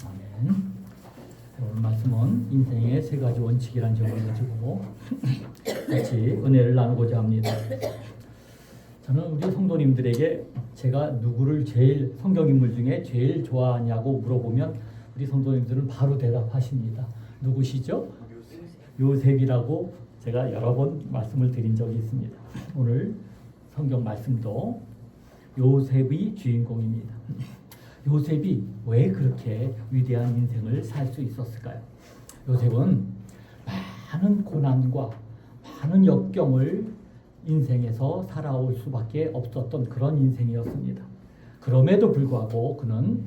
아멘. 오늘 말씀은 인생의 세 가지 원칙이라는 점을 가지고 같이 은혜를 나누고자 합니다. 저는 우리 성도님들에게 제가 누구를 제일 성경 인물 중에 제일 좋아하냐고 물어보면 우리 성도님들은 바로 대답하십니다. 누구시죠? 요셉이라고 제가 여러 번 말씀을 드린 적이 있습니다. 오늘 성경 말씀도 요셉이 주인공입니다. 요셉이 왜 그렇게 위대한 인생을 살 수 있었을까요? 요셉은 많은 고난과 많은 역경을 인생에서 살아올 수밖에 없었던 그런 인생이었습니다. 그럼에도 불구하고 그는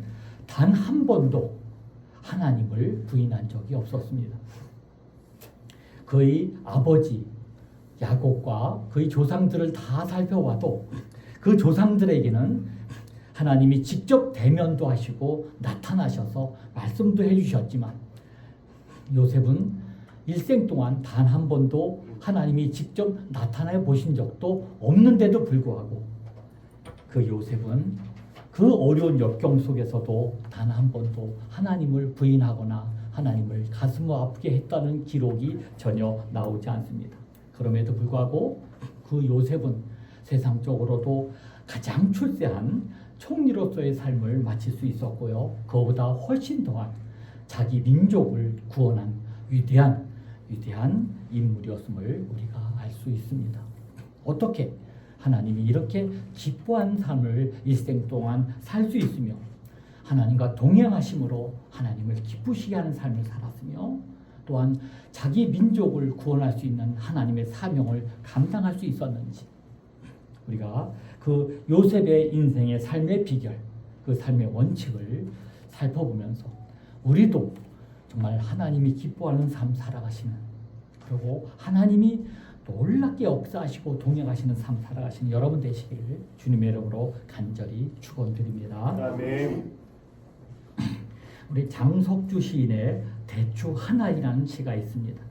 단 한 번도 하나님을 부인한 적이 없었습니다. 그의 아버지 야곱과 그의 조상들을 다 살펴봐도 그 조상들에게는 하나님이 직접 대면도 하시고 나타나셔서 말씀도 해주셨지만 요셉은 일생 동안 단 한 번도 하나님이 직접 나타나 보신 적도 없는데도 불구하고 그 요셉은 그 어려운 역경 속에서도 단 한 번도 하나님을 부인하거나 하나님을 가슴 아프게 했다는 기록이 전혀 나오지 않습니다. 그럼에도 불구하고 그 요셉은 세상적으로도 가장 출세한 총리로서의 삶을 마칠 수 있었고요. 그보다 훨씬 더한 자기 민족을 구원한 위대한 인물이었음을 우리가 알 수 있습니다. 어떻게 하나님이 이렇게 기뻐한 삶을 일생 동안 살 수 있으며 하나님과 동행하심으로 하나님을 기쁘시게 하는 삶을 살았으며 또한 자기 민족을 구원할 수 있는 하나님의 사명을 감당할 수 있었는지 우리가 그 요셉의 인생의 삶의 비결, 그 삶의 원칙을 살펴보면서 우리도 정말 하나님이 기뻐하는 삶 살아가시는 그리고 하나님이 놀랍게 역사하시고 동행하시는 삶 살아가시는 여러분 되시기를 주님의 이름으로 간절히 축원드립니다. 아멘. 우리 장석주 시인의 대추 한 알이라는 시가 있습니다.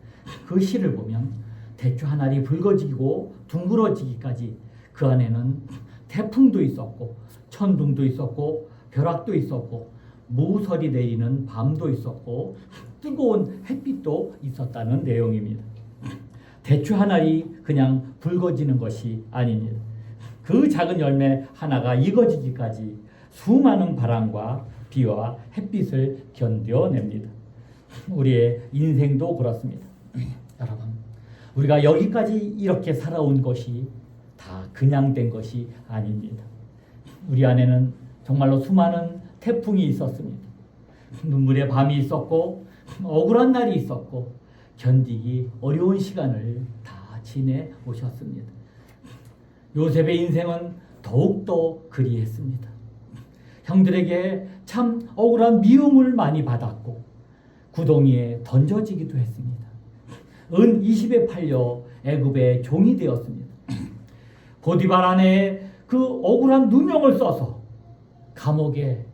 그 시를 보면 대추 한 알이 붉어지고 둥그러지기까지 그 안에는 태풍도 있었고 천둥도 있었고 벼락도 있었고 무설이 내리는 밤도 있었고 뜨거운 햇빛도 있었다는 내용입니다. 대추 한 알이 그냥 붉어지는 것이 아닙니다. 그 작은 열매 하나가 익어지기까지 수많은 바람과 비와 햇빛을 견뎌냅니다. 우리의 인생도 그렇습니다. 여러분, 우리가 여기까지 이렇게 살아온 것이 다 그냥 된 것이 아닙니다. 우리 안에는 정말로 수많은 태풍이 있었습니다. 눈물의 밤이 있었고 억울한 날이 있었고 견디기 어려운 시간을 다 지내 오셨습니다. 요셉의 인생은 더욱더 그리했습니다. 형들에게 참 억울한 미움을 많이 받았고 구덩이에 던져지기도 했습니다. 은 20에 팔려 애굽의 종이 되었습니다. 보디발 아내의 그 억울한 누명을 써서 감옥에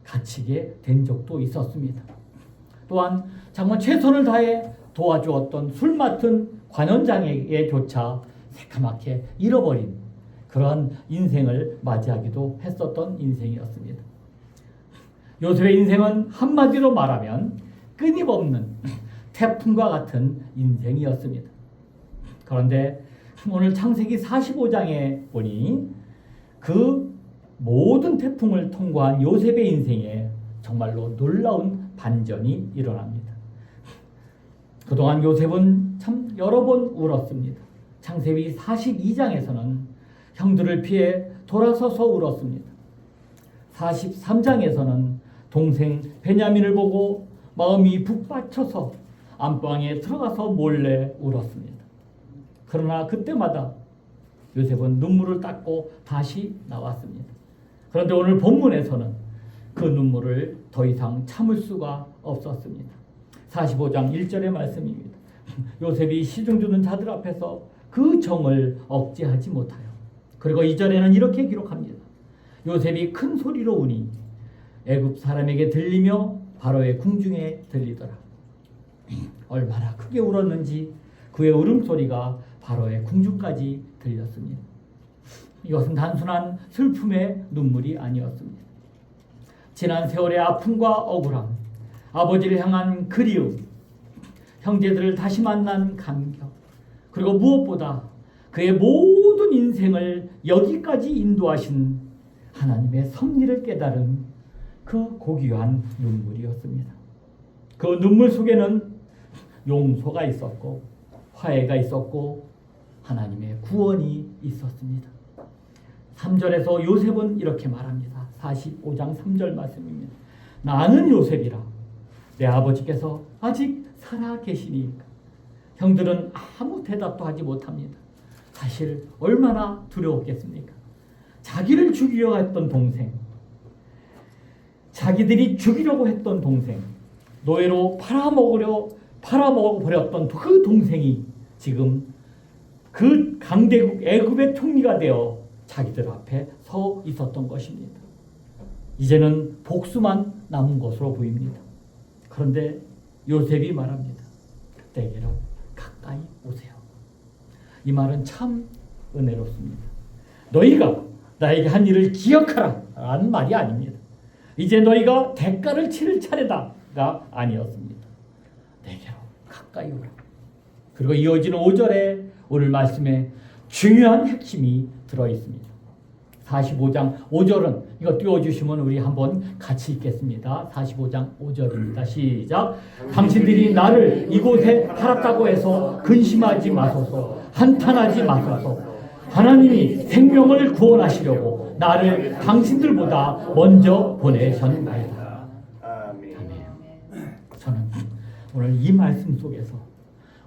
갇히게 된 적도 있었습니다. 또한 정말 최선을 다해 도와주었던 술 맡은 관원장에게조차 새카맣게 잃어버린 그러한 인생을 맞이하기도 했었던 인생이었습니다. 요셉의 인생은 한마디로 말하면 끊임없는 태풍과 같은 인생이었습니다. 그런데 오늘 창세기 45장에 보니 그 모든 태풍을 통과한 요셉의 인생에 정말로 놀라운 반전이 일어납니다. 그동안 요셉은 참 여러 번 울었습니다. 창세기 42장에서는 형들을 피해 돌아서서 울었습니다. 43장에서는 동생 베냐민을 보고 마음이 북받쳐서 안방에 들어가서 몰래 울었습니다. 그러나 그때마다 요셉은 눈물을 닦고 다시 나왔습니다. 그런데 오늘 본문에서는 그 눈물을 더 이상 참을 수가 없었습니다. 45장 1절의 말씀입니다. 요셉이 시중 주는 자들 앞에서 그 정을 억제하지 못하여 그리고 2절에는 이렇게 기록합니다. 요셉이 큰 소리로 우니 애굽 사람에게 들리며 바로의 궁중에 들리더라. 얼마나 크게 울었는지 그의 울음소리가 바로의 궁중까지 들렸습니다. 이것은 단순한 슬픔의 눈물이 아니었습니다. 지난 세월의 아픔과 억울함, 아버지를 향한 그리움, 형제들을 다시 만난 감격, 그리고 무엇보다 그의 모든 인생을 여기까지 인도하신 하나님의 섭리를 깨달은 그 고귀한 눈물이었습니다. 그 눈물 속에는 용서가 있었고 화해가 있었고 하나님의 구원이 있었습니다. 3절에서 요셉은 이렇게 말합니다. 45장 3절 말씀입니다. 나는 요셉이라 내 아버지께서 아직 살아 계시니까. 형들은 아무 대답도 하지 못합니다. 사실 얼마나 두려웠겠습니까? 자기를 죽이려고 했던 동생, 자기들이 죽이려고 했던 동생, 노예로 팔아먹어버렸던 그 동생이 지금 그 강대국 애굽의 총리가 되어 자기들 앞에 서 있었던 것입니다. 이제는 복수만 남은 것으로 보입니다. 그런데 요셉이 말합니다. 내게로 가까이 오세요. 이 말은 참 은혜롭습니다. 너희가 나에게 한 일을 기억하라 라는 말이 아닙니다. 이제 너희가 대가를 치를 차례다가 아니었습니다. 내게로 가까이 오라. 그리고 이어지는 5절에 오늘 말씀에 중요한 핵심이 들어있습니다. 45장 5절은 이거 띄워주시면 우리 한번 같이 읽겠습니다. 45장 5절입니다. 시작. 당신들이 나를 이곳에 팔았다고 해서 근심하지 마소서. 한탄하지 마소서. 하나님이 생명을 구원하시려고 나를 당신들보다 먼저 보내셨나이다. 아멘. 저는 오늘 이 말씀 속에서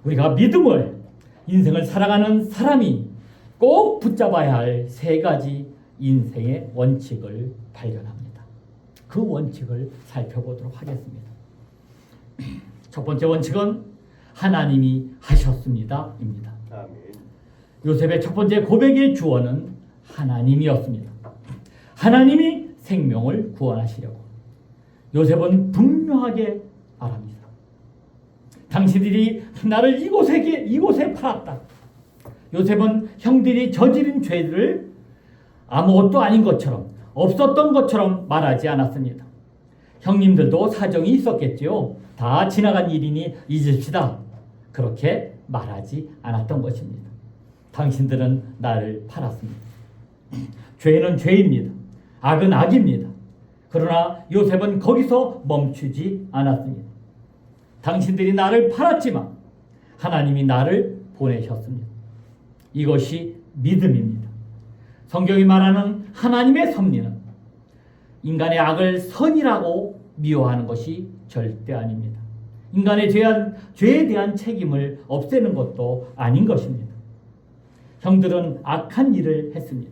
우리가 믿음을, 인생을 살아가는 사람이 꼭 붙잡아야 할 세 가지 인생의 원칙을 발견합니다. 그 원칙을 살펴보도록 하겠습니다. 첫 번째 원칙은 하나님이 하셨습니다 입니다. 아멘. 요셉의 첫 번째 고백의 주어는 하나님이었습니다. 하나님이 생명을 구원하시려고. 요셉은 분명하게 말합니다. 당신들이 나를 이곳에 팔았다. 요셉은 형들이 저지른 죄를 아무것도 아닌 것처럼, 없었던 것처럼 말하지 않았습니다. 형님들도 사정이 있었겠지요. 다 지나간 일이니 잊읍시다. 그렇게 말하지 않았던 것입니다. 당신들은 나를 팔았습니다. 죄는 죄입니다. 악은 악입니다. 그러나 요셉은 거기서 멈추지 않았습니다. 당신들이 나를 팔았지만 하나님이 나를 보내셨습니다. 이것이 믿음입니다. 성경이 말하는 하나님의 섭리는 인간의 악을 선이라고 미워하는 것이 절대 아닙니다. 인간의 죄에 대한 책임을 없애는 것도 아닌 것입니다. 형들은 악한 일을 했습니다.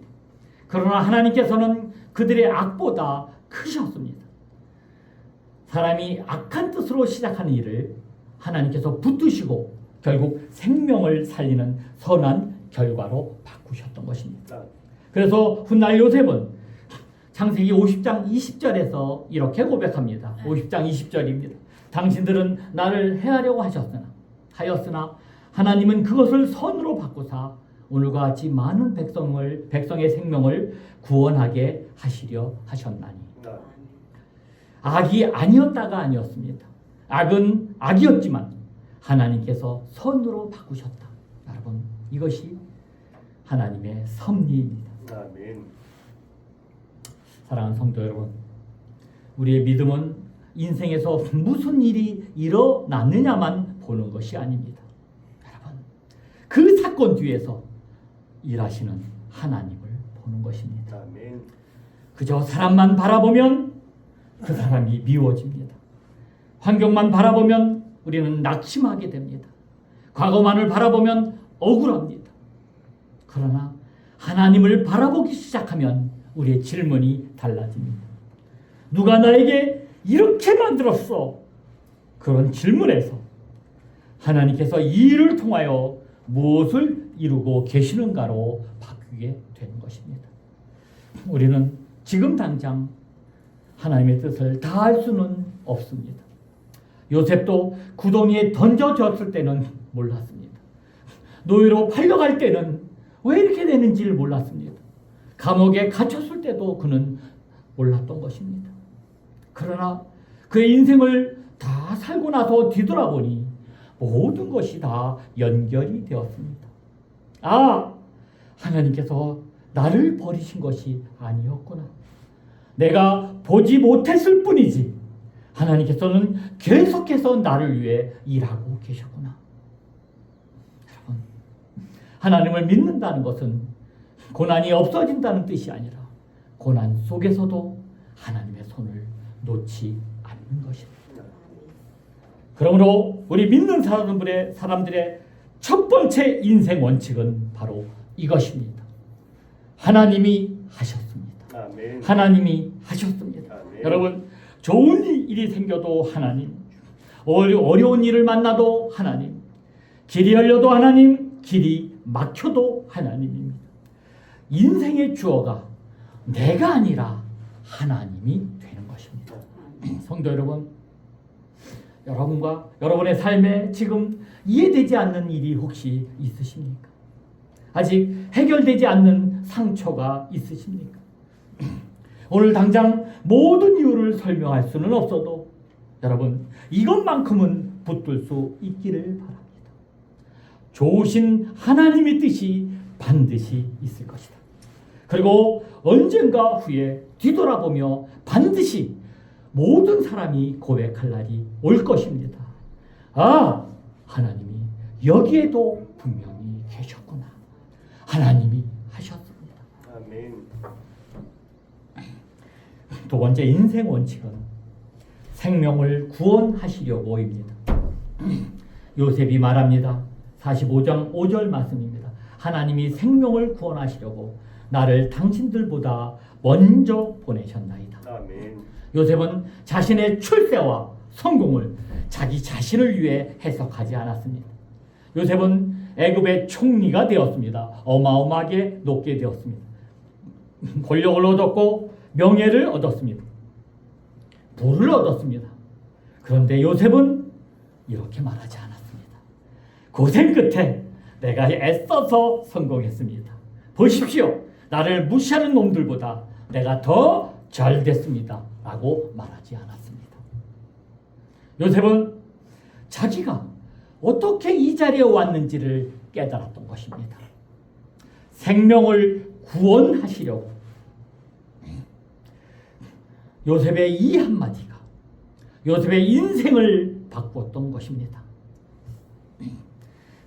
그러나 하나님께서는 그들의 악보다 크셨습니다. 사람이 악한 뜻으로 시작하는 일을 하나님께서 붙드시고 결국 생명을 살리는 선한 결과로 바꾸셨던 것입니다. 그래서 훗날 요셉은 창세기 50장 20절에서 이렇게 고백합니다. 50장 20절입니다. 당신들은 나를 해하려고 하였으나 하나님은 그것을 선으로 바꾸사 오늘과 같이 많은 백성의 생명을 구원하게 하시려 하셨나니. 악이 아니었다가 아니었습니다. 악은 악이었지만 하나님께서 선으로 바꾸셨다. 여러분, 이것이 하나님의 섭리입니다. 아멘. 사랑하는 성도 여러분, 우리의 믿음은 인생에서 무슨 일이 일어났느냐만 보는 것이 아닙니다. 여러분, 그 사건 뒤에서 일하시는 하나님을 보는 것입니다. 아멘. 그저 사람만 바라보면 그 사람이 미워집니다. 환경만 바라보면 우리는 낙심하게 됩니다. 과거만을 바라보면 억울합니다. 그러나 하나님을 바라보기 시작하면 우리의 질문이 달라집니다. 누가 나에게 이렇게 만들었어? 그런 질문에서 하나님께서 이 일을 통하여 무엇을 이루고 계시는가로 바뀌게 되는 것입니다. 우리는 지금 당장 하나님의 뜻을 다 알 수는 없습니다. 요셉도 구덩이에 던져졌을 때는 몰랐습니다. 노예로 팔려갈 때는 왜 이렇게 되는지를 몰랐습니다. 감옥에 갇혔을 때도 그는 몰랐던 것입니다. 그러나 그의 인생을 다 살고 나서 뒤돌아보니 모든 것이 다 연결이 되었습니다. 아, 하나님께서 나를 버리신 것이 아니었구나. 내가 보지 못했을 뿐이지 하나님께서는 계속해서 나를 위해 일하고 계셨구나. 여러분, 하나님을 믿는다는 것은 고난이 없어진다는 뜻이 아니라 고난 속에서도 하나님의 손을 놓지 않는 것입니다. 그러므로 우리 믿는 사람들의 첫 번째 인생 원칙은 바로 이것입니다. 하나님이 하셨습니다. 아멘. 하나님이 하셨습니다. 아멘. 여러분, 좋은 일이 생겨도 하나님, 어려운 일을 만나도 하나님, 길이 열려도 하나님, 길이 막혀도 하나님입니다. 인생의 주어가 내가 아니라 하나님이 되는 것입니다. 성도 여러분, 여러분과 여러분의 삶에 지금 이해되지 않는 일이 혹시 있으십니까? 아직 해결되지 않는 상처가 있으십니까? 오늘 당장 모든 이유를 설명할 수는 없어도 여러분, 이것만큼은 붙들 수 있기를 바랍니다. 좋으신 하나님의 뜻이 반드시 있을 것이다. 그리고 언젠가 후에 뒤돌아보며 반드시 모든 사람이 고백할 날이 올 것입니다. 아, 하나님이 여기에도 분명히 계셨구나. 하나님이 하셨습니다. 아멘. 두 번째 인생 원칙은 생명을 구원하시려고입니다. 요셉이 말합니다. 45장 5절 말씀입니다. 하나님이 생명을 구원하시려고 나를 당신들보다 먼저 보내셨나이다. 아멘. 요셉은 자신의 출세와 성공을 자기 자신을 위해 해석하지 않았습니다. 요셉은 애굽의 총리가 되었습니다. 어마어마하게 높게 되었습니다. 권력을 얻었고 명예를 얻었습니다. 부를 얻었습니다. 그런데 요셉은 이렇게 말하지 않았습니다. 고생 끝에 내가 애써서 성공했습니다. 보십시오. 나를 무시하는 놈들보다 내가 더 잘 됐습니다. 라고 말하지 않았습니다. 요셉은 자기가 어떻게 이 자리에 왔는지를 깨달았던 것입니다. 생명을 구원하시려고 요셉의 이 한마디가 요셉의 인생을 바꾸었던 것입니다.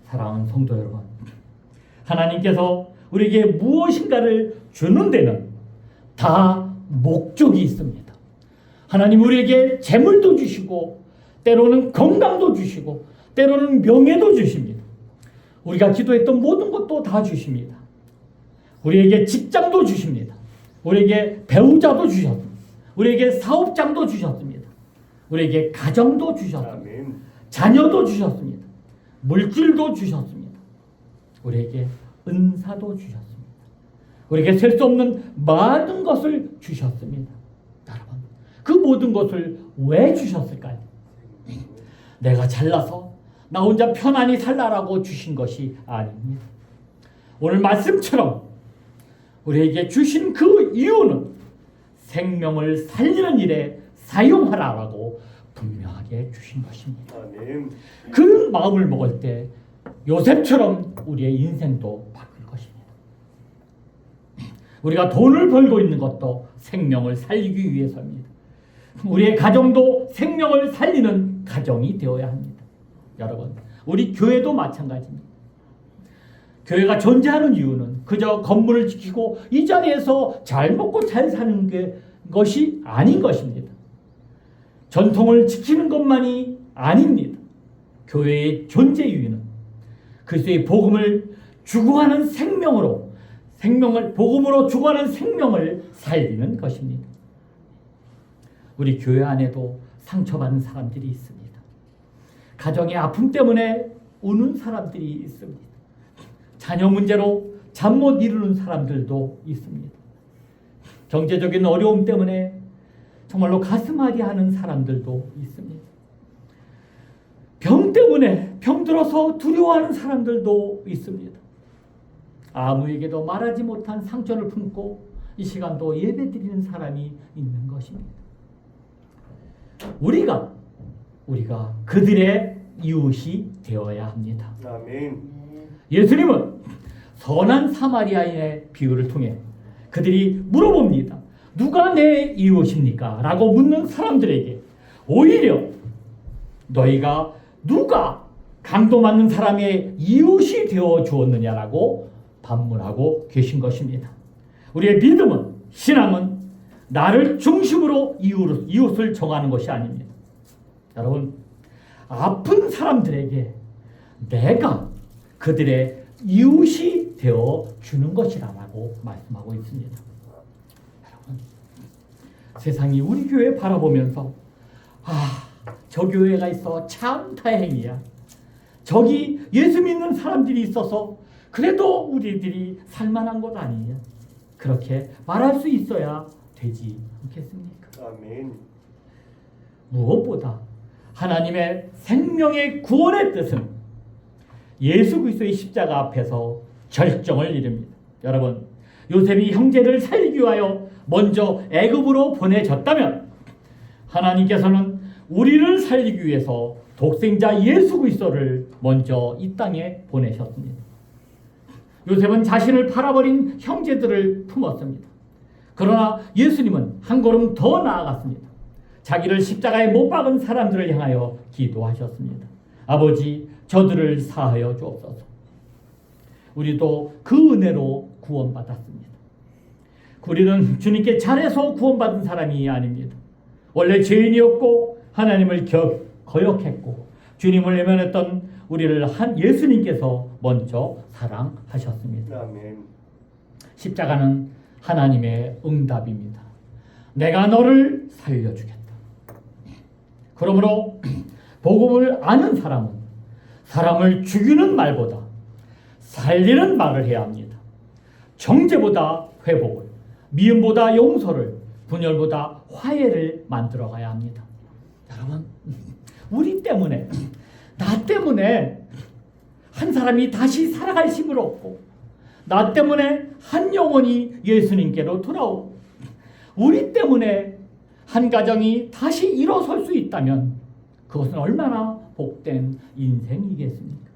사랑하는 성도 여러분, 하나님께서 우리에게 무엇인가를 주는 데는 다 목적이 있습니다. 하나님 우리에게 재물도 주시고 때로는 건강도 주시고 때로는 명예도 주십니다. 우리가 기도했던 모든 것도 다 주십니다. 우리에게 직장도 주십니다. 우리에게 배우자도 주셨습니다. 우리에게 사업장도 주셨습니다. 우리에게 가정도 주셨습니다. 아멘. 자녀도 주셨습니다. 물질도 주셨습니다. 우리에게 은사도 주셨습니다. 우리에게 셀 수 없는 많은 것을 주셨습니다. 여러분, 그 모든 것을 왜 주셨을까요? 내가 잘나서 나 혼자 편안히 살라라고 주신 것이 아닙니다. 오늘 말씀처럼 우리에게 주신 그 이유는 생명을 살리는 일에 사용하라라고 분명하게 주신 것입니다. 아멘. 그 마음을 먹을 때 요셉처럼 우리의 인생도 바뀔 것입니다. 우리가 돈을 벌고 있는 것도 생명을 살리기 위해서입니다. 우리의 가정도 생명을 살리는 가정이 되어야 합니다. 여러분, 우리 교회도 마찬가지입니다. 교회가 존재하는 이유는 그저 건물을 지키고 이 자리에서 잘 먹고 잘 사는 것이 아닌 것입니다. 전통을 지키는 것만이 아닙니다. 교회의 존재 이유는 그리스도의 복음을 주고하는 생명으로 복음으로 주고하는 생명을 살리는 것입니다. 우리 교회 안에도 상처받는 사람들이 있습니다. 가정의 아픔 때문에 우는 사람들이 있습니다. 자녀 문제로 잠 못 이루는 사람들도 있습니다. 경제적인 어려움 때문에 정말로 가슴앓이 하는 사람들도 있습니다. 병 때문에 병들어서 두려워하는 사람들도 있습니다. 아무에게도 말하지 못한 상처를 품고 이 시간도 예배드리는 사람이 있는 것입니다. 우리가 그들의 이웃이 되어야 합니다. 아멘. 예수님은 선한 사마리아인의 비유를 통해 그들이 물어봅니다. 누가 내 이웃입니까? 라고 묻는 사람들에게 오히려 너희가 누가 강도 맞는 사람의 이웃이 되어 주었느냐라고 반문하고 계신 것입니다. 우리의 믿음은, 신앙은 나를 중심으로 이웃을 정하는 것이 아닙니다. 여러분, 아픈 사람들에게 내가 그들의 이웃이 되어 주는 것이라고 말씀하고 있습니다. 여러분, 세상이 우리 교회 바라보면서 저 교회가 있어 참 다행이야. 저기 예수 믿는 사람들이 있어서 그래도 우리들이 살만한 것 아니냐. 그렇게 말할 수 있어야 되지 않겠습니까? 아멘. 무엇보다 하나님의 생명의 구원의 뜻은 예수 그리스도의 십자가 앞에서 결정을 이룹니다. 여러분, 요셉이 형제를 살리기 위하여 먼저 애굽으로 보내졌다면 하나님께서는 우리를 살리기 위해서 독생자 예수 그리스도를 먼저 이 땅에 보내셨습니다. 요셉은 자신을 팔아버린 형제들을 품었습니다. 그러나 예수님은 한 걸음 더 나아갔습니다. 자기를 십자가에 못 박은 사람들을 향하여 기도하셨습니다. 아버지, 저들을 사하여 주옵소서. 우리도 그 은혜로 구원받았습니다. 우리는 주님께 잘해서 구원받은 사람이 아닙니다. 원래 죄인이었고 하나님을 거역했고 주님을 외면했던 우리를 한 예수님께서 먼저 사랑하셨습니다. 아멘. 십자가는 하나님의 응답입니다. 내가 너를 살려주겠다. 그러므로 복음을 아는 사람은 사람을 죽이는 말보다 살리는 말을 해야 합니다. 정죄보다 회복을, 미움보다 용서를, 분열보다 화해를 만들어 가야 합니다. 여러분, 우리 때문에, 나 때문에 한 사람이 다시 살아갈 힘을 얻고, 나 때문에 한 영혼이 예수님께로 돌아오고, 우리 때문에 한 가정이 다시 일어설 수 있다면 그것은 얼마나 복된 인생이겠습니까?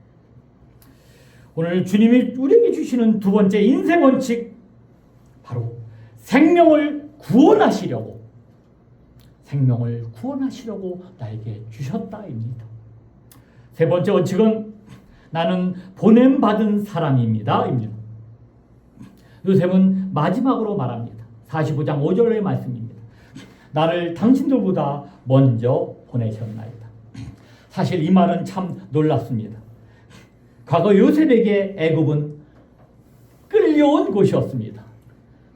오늘 주님이 우리에게 주시는 두 번째 인생 원칙, 바로 생명을 구원하시려고 나에게 주셨다입니다. 세 번째 원칙은 나는 보냄받은 사람입니다. 입니다. 요셉은 마지막으로 말합니다. 45장 5절의 말씀입니다. 나를 당신들보다 먼저 보내셨나이다. 사실 이 말은 참 놀랍습니다. 과거 요셉에게 애굽은 끌려온 곳이었습니다.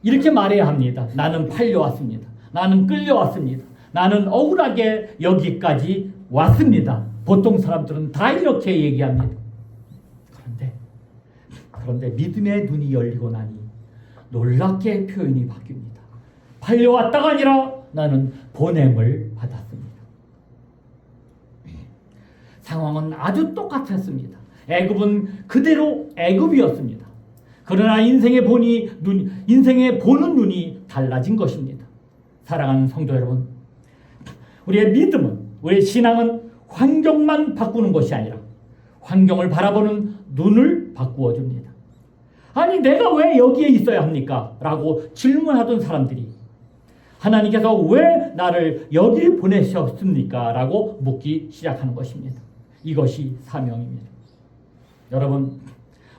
이렇게 말해야 합니다. 나는 팔려왔습니다. 나는 끌려왔습니다. 나는 억울하게 여기까지 왔습니다. 보통 사람들은 다 이렇게 얘기합니다. 그런데 믿음의 눈이 열리고 나니 놀랍게 표현이 바뀝니다. 팔려왔다가 아니라 나는 보냄을 받았습니다. 상황은 아주 똑같았습니다. 애굽은 그대로 애굽이었습니다. 그러나 인생의 보는 눈이 달라진 것입니다. 사랑하는 성도 여러분, 우리의 믿음은, 우리의 신앙은 환경만 바꾸는 것이 아니라 환경을 바라보는 눈을 바꾸어 줍니다. 아니, 내가 왜 여기에 있어야 합니까? 라고 질문하던 사람들이 하나님께서 왜 나를 여기 보내셨습니까? 라고 묻기 시작하는 것입니다. 이것이 사명입니다. 여러분,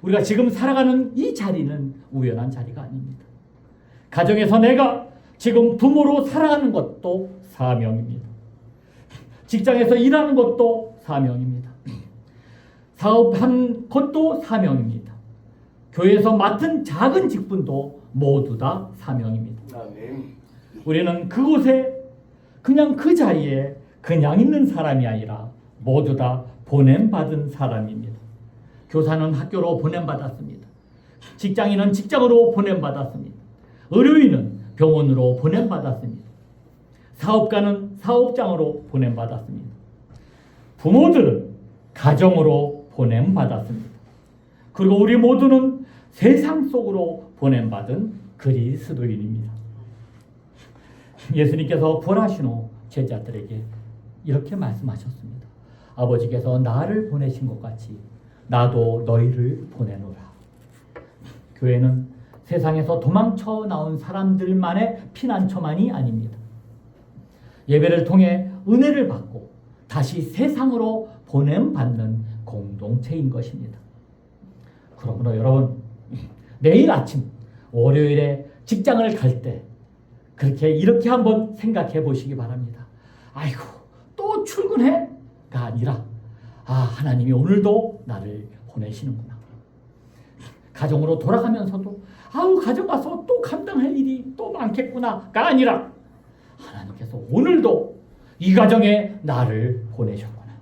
우리가 지금 살아가는 이 자리는 우연한 자리가 아닙니다. 가정에서 내가 지금 부모로 살아가는 것도 사명입니다. 직장에서 일하는 것도 사명입니다. 사업한 것도 사명입니다. 교회에서 맡은 작은 직분도 모두 다 사명입니다. 아멘. 우리는 그곳에 그냥 그 자리에 그냥 있는 사람이 아니라 모두 다 보냄받은 사람입니다. 교사는 학교로 보냄받았습니다. 직장인은 직장으로 보냄받았습니다. 의료인은 병원으로 보냄받았습니다. 사업가는 사업장으로 보냄받았습니다. 부모들은 가정으로 보냄받았습니다. 그리고 우리 모두는 세상 속으로 보냄받은 그리스도인입니다. 예수님께서 부활하신 후 제자들에게 이렇게 말씀하셨습니다. 아버지께서 나를 보내신 것 같이 나도 너희를 보내노라. 교회는 세상에서 도망쳐 나온 사람들만의 피난처만이 아닙니다. 예배를 통해 은혜를 받고 다시 세상으로 보냄받는 공동체인 것입니다. 그러므로 여러분, 내일 아침 월요일에 직장을 갈 때 이렇게 한번 생각해 보시기 바랍니다. 아이고, 또 출근해? 가 아니라 하나님이 오늘도 나를 보내시는구나. 가정으로 돌아가면서도 가정 가서 또 감당할 일이 또 많겠구나 가 아니라 하나님께서 오늘도 이 가정에 나를 보내셨구나.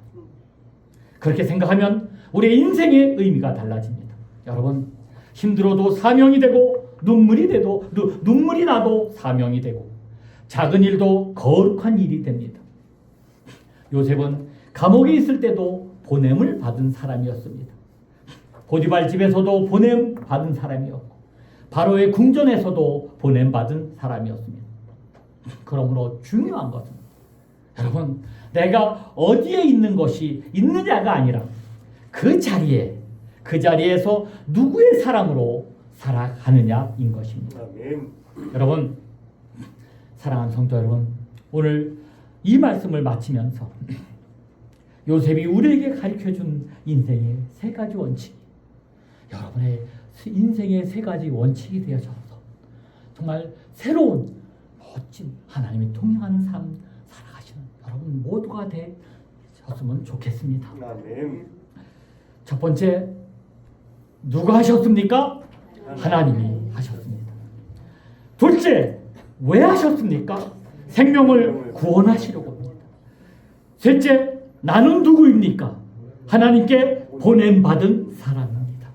그렇게 생각하면 우리의 인생의 의미가 달라집니다. 여러분, 힘들어도 사명이 되고 눈물이 나도 사명이 되고 작은 일도 거룩한 일이 됩니다. 요셉은 감옥에 있을 때도 보냄을 받은 사람이었습니다. 보디발 집에서도 보냄 받은 사람이었고 바로의 궁전에서도 보냄 받은 사람이었습니다. 그러므로 중요한 것은 여러분, 내가 어디에 있는 것이 있느냐가 아니라 그 자리에서 누구의 사랑으로 살아가느냐인 것입니다. 아멘. 여러분, 사랑하는 성도 여러분, 오늘 이 말씀을 마치면서 요셉이 우리에게 가르쳐준 인생의 세 가지 원칙이 여러분의 인생의 세 가지 원칙이 되어져서 정말 새로운 멋진 하나님이 통행하는 삶 살아가시는 여러분 모두가 되셨으면 좋겠습니다. 아멘. 첫 번째, 누가 하셨습니까? 하나님이 하셨습니다. 둘째, 왜 하셨습니까? 생명을 구원하시려고 합니다. 셋째, 나는 누구입니까? 하나님께 보냄받은 사람입니다.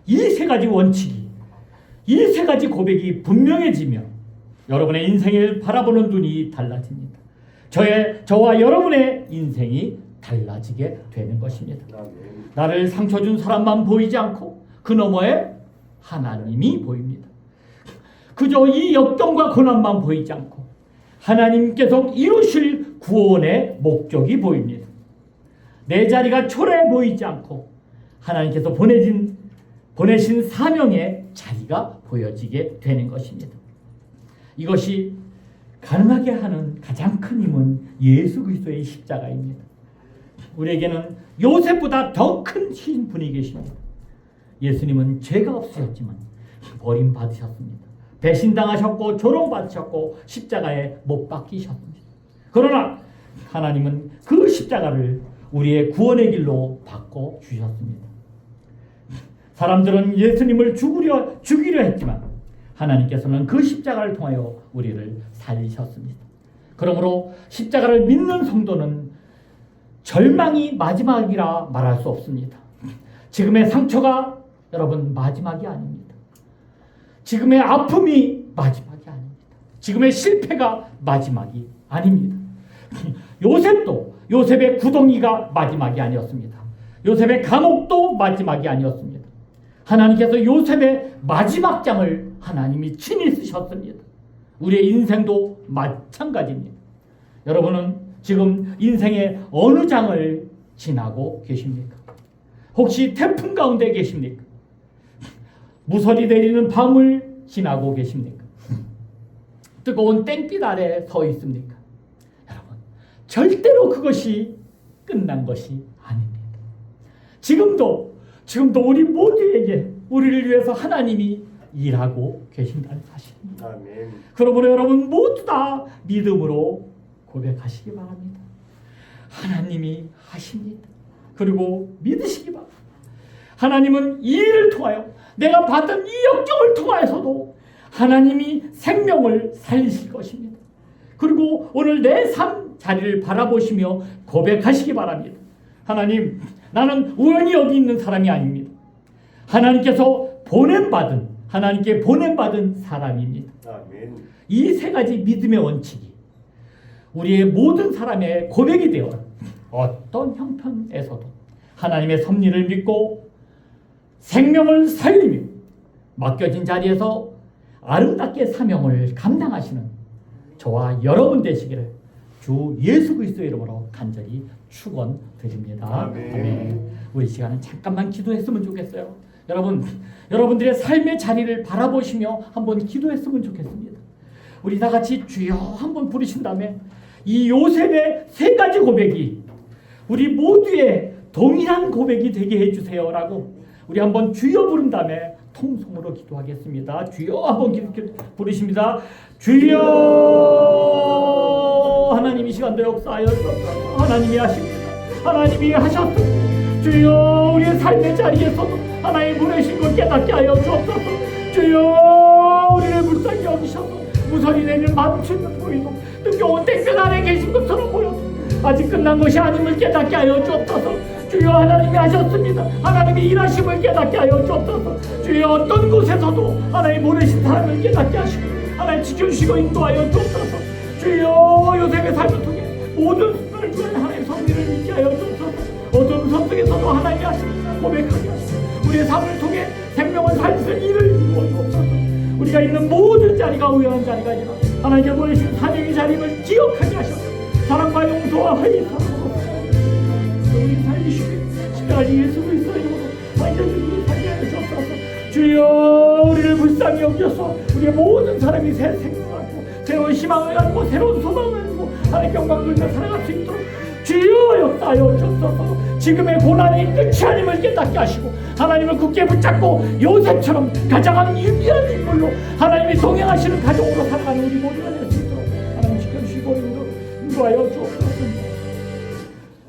이 세 가지 원칙이, 이 세 가지 고백이 분명해지면 여러분의 인생을 바라보는 눈이 달라집니다. 저와 여러분의 인생이 달라지게 되는 것입니다. 나를 상처 준 사람만 보이지 않고 그 너머에 하나님이 보입니다. 그저 이 역경과 고난만 보이지 않고 하나님께서 이루실 구원의 목적이 보입니다. 내 자리가 초라해 보이지 않고 하나님께서 보내신 사명의 자리가 보여지게 되는 것입니다. 이것이 가능하게 하는 가장 큰 힘은 예수 그리스도의 십자가입니다. 우리에게는 요셉보다 더 큰 분이 계십니다. 예수님은 죄가 없으셨지만 버림받으셨습니다. 배신당하셨고 조롱받으셨고 십자가에 못 박히셨습니다. 그러나 하나님은 그 십자가를 우리의 구원의 길로 바꿔주셨습니다. 사람들은 예수님을 죽이려 했지만 하나님께서는 그 십자가를 통하여 우리를 살리셨습니다. 그러므로 십자가를 믿는 성도는 절망이 마지막이라 말할 수 없습니다. 지금의 상처가 여러분 마지막이 아닙니다. 지금의 아픔이 마지막이 아닙니다. 지금의 실패가 마지막이 아닙니다. 요셉의 구덩이가 마지막이 아니었습니다. 요셉의 감옥도 마지막이 아니었습니다. 하나님께서 요셉의 마지막 장을 하나님이 친히 쓰셨습니다. 우리의 인생도 마찬가지입니다. 여러분은 지금 인생의 어느 장을 지나고 계십니까? 혹시 태풍 가운데 계십니까? 무설이 내리는 밤을 지나고 계십니까? 뜨거운 땡빛 아래 서 있습니까? 여러분, 절대로 그것이 끝난 것이 아닙니다. 지금도 우리 모두에게 우리를 위해서 하나님이 일하고 계신다는 사실입니다. 아멘. 그러므로 여러분 모두 다 믿음으로 고백하시기 바랍니다. 하나님이 하십니다. 그리고 믿으시기 바랍니다. 하나님은 이 일을 통하여 내가 받은 이 역경을 통하여서도 하나님이 생명을 살리실 것입니다. 그리고 오늘 내 삶 자리를 바라보시며 고백하시기 바랍니다. 하나님, 나는 우연히 여기 있는 사람이 아닙니다. 하나님께 보냄받은 사람입니다. 아멘. 이 세 가지 믿음의 원칙이 우리의 모든 사람의 고백이 되어 어떤 형편에서도 하나님의 섭리를 믿고 생명을 살리며 맡겨진 자리에서 아름답게 사명을 감당하시는 저와 여러분 되시기를 주 예수 그리스도의 이름으로 간절히 축원드립니다. 아멘. 우리 시간은 잠깐만 기도했으면 좋겠어요. 여러분들의 삶의 자리를 바라보시며 한번 기도했으면 좋겠습니다. 우리 다 같이 주여 한번 부르신 다음에 이 요셉의 세 가지 고백이 우리 모두의 동일한 고백이 되게 해주세요라고 우리 한번 주여 부른 다음에 통성으로 기도하겠습니다. 주여 한번 부르십니다. 주여 하나님이 시간도 역사하여 주옵소서. 하나님이 하십니다. 하나님이 하셨습니다. 주여 우리의 삶의 자리에서도 하나님 보내신 걸 깨닫게 하여 주옵소서. 주여 우리를 불쌍히 여기셔서 무선이 내는 마주치는 보이도 뜨거운 땡볕 아래 계신 것처럼 보여도 아직 끝난 것이 아님을 깨닫게 하여 주옵소서. 주여 하나님이 하셨습니다. 하나님이 일하심을 깨닫게 하여 주옵소서. 주여 어떤 곳에서도 하나님 보내신 사람을 깨닫게 하시고 하나님 지켜주시고 인도하여 주옵소서. 주여 요셉의 삶을 통해 모든 순간을 주는 하나님의 섭리를 믿게 하여 주옵소서. 어두운 섬 속에서도 하나님이 하십니다. 고백하게 하시고 우리의 삶을 통해 생명을 살리는 일을 이루어 주옵소서. 우리가 있는 모든 자리가 우연한 자리가 아니라 하나님께 보내신 사명의 자리를 기억하게 하셔서 사랑과 용서와 화해 사랑으로 우리 살리시고 십자가의 예수 그리스도의 이름으로 완전히 살게 하여 주옵소서. 주여 우리를 불쌍히 여겨서 우리의 모든 사람이 새 생명을 갖고 새로운 희망을 갖고 새로운 소망을 갖고 하나님께 영광 돌며 살아갈 수 있도록 주여 역사하여 주옵소서. 지금의 고난이 끝이 아님을 깨닫게 하시고 하나님을 굳게 붙잡고 요셉처럼 가장 유리한 인물로 하나님이 동행하시는 가족으로 살아가는 우리 모두가 될 수 있도록 하나님 지켜주시고 인도하여 주옵소서.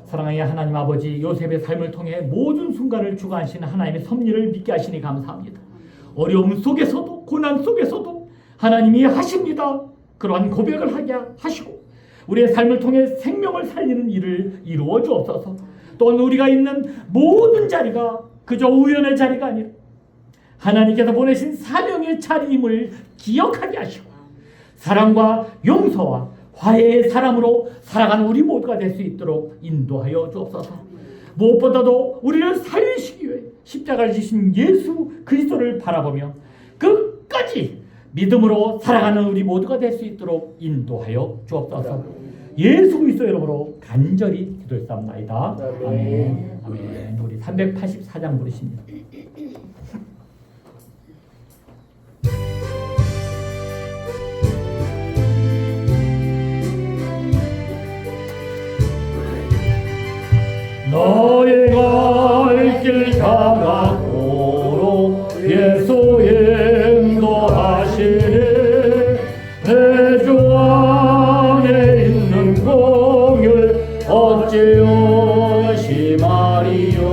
사랑하는 하나님 아버지, 요셉의 삶을 통해 모든 순간을 주관하시는 하나님의 섭리를 믿게 하시니 감사합니다. 어려움 속에서도 고난 속에서도 하나님이 하십니다. 그러한 고백을 하게 하시고 우리의 삶을 통해 생명을 살리는 일을 이루어 주옵소서. 또한 우리가 있는 모든 자리가 그저 우연의 자리가 아니라 하나님께서 보내신 사명의 자리임을 기억하게 하시고 사랑과 용서와 화해의 사람으로 살아가는 우리 모두가 될 수 있도록 인도하여 주옵소서. 무엇보다도 우리를 살리시기 위해 십자가를 지신 예수 그리스도를 바라보며 끝까지 믿음으로 살아가는 우리 모두가 될 수 있도록 인도하여 주옵소서. 예수 그리스도의 이름으로 간절히 기도했사옵나이다. 아멘. 아멘. 우리 384장 부르십니다. 너희가 갈 길 다각도록 예수 인도하시니 내 주 안에 있는 공을 어찌 오시